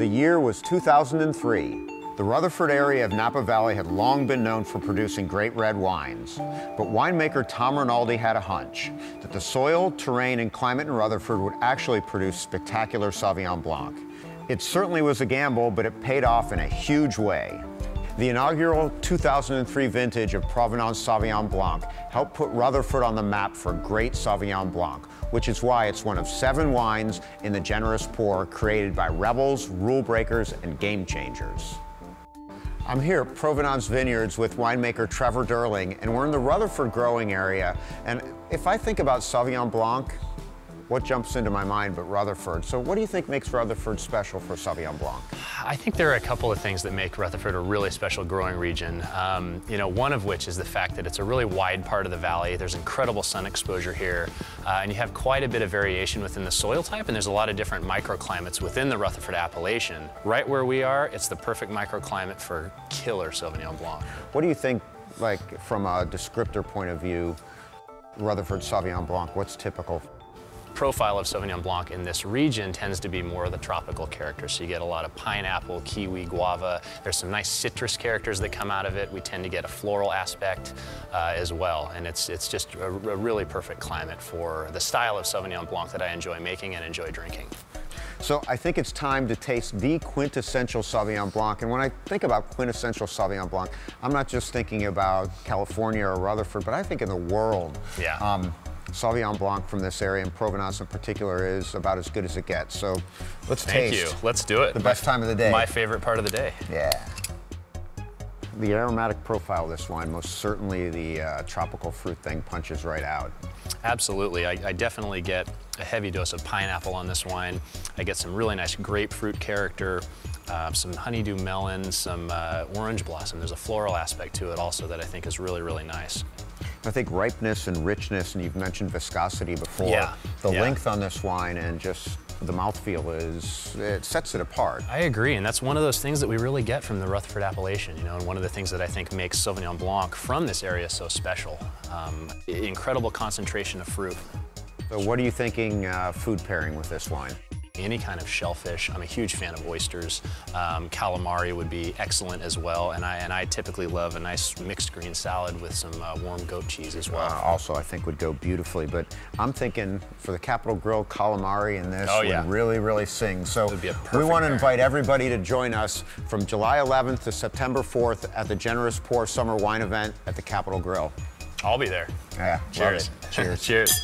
The year was 2003. The Rutherford area of Napa Valley had long been known for producing great red wines, but winemaker Tom Rinaldi had a hunch that the soil, terrain, and climate in Rutherford would actually produce spectacular Sauvignon Blanc. It certainly was a gamble, but it paid off in a huge way. The inaugural 2003 vintage of Provenance Sauvignon Blanc helped put Rutherford on the map for great Sauvignon Blanc, which is why it's one of 7 wines in the generous pour created by rebels, rule breakers, and game changers. I'm here at Provenance Vineyards with winemaker Trevor Durling, and we're in the Rutherford growing area. And if I think about Sauvignon Blanc, what jumps into my mind but Rutherford? So what do you think makes Rutherford special for Sauvignon Blanc? I think there are a couple of things that make Rutherford a really special growing region. One of which is the fact that it's a really wide part of the valley. There's incredible sun exposure here, and you have quite a bit of variation within the soil type, and there's a lot of different microclimates within the Rutherford appellation. Right where we are, it's the perfect microclimate for killer Sauvignon Blanc. What do you think, like from a descriptor point of view, Rutherford Sauvignon Blanc, what's typical? Profile of Sauvignon Blanc in this region tends to be more of the tropical characters. So you get a lot of pineapple, kiwi, guava. There's some nice citrus characters that come out of it. We tend to get a floral aspect as well. And it's just a really perfect climate for the style of Sauvignon Blanc that I enjoy making and enjoy drinking. So I think it's time to taste the quintessential Sauvignon Blanc. And when I think about quintessential Sauvignon Blanc, I'm not just thinking about California or Rutherford, but I think in the world. Yeah. Sauvignon Blanc from this area, and Provenance in particular, is about as good as it gets. So let's taste. Thank you. Let's do it. The best time of the day. My favorite part of the day. Yeah. The aromatic profile of this wine, most certainly the tropical fruit thing punches right out. Absolutely. I definitely get a heavy dose of pineapple on this wine. I get some really nice grapefruit character, some honeydew melon, some orange blossom. There's a floral aspect to it also that I think is really, really nice. I think ripeness and richness, and you've mentioned viscosity before. Yeah. The length on this wine and just the mouthfeel it sets it apart. I agree, and that's one of those things that we really get from the Rutherford appellation, and one of the things that I think makes Sauvignon Blanc from this area so special. Incredible concentration of fruit. So what are you thinking food pairing with this wine? Any kind of shellfish. I'm a huge fan of oysters. Calamari would be excellent as well, and I typically love a nice mixed green salad with some warm goat cheese as well. Also, I think would go beautifully, but I'm thinking for the Capital Grille, calamari and this would really, really sing. So we want to invite everybody to join us from July 11th to September 4th at the Generous Pour Summer Wine Event at the Capital Grille. I'll be there. Yeah, cheers. Cheers. Cheers.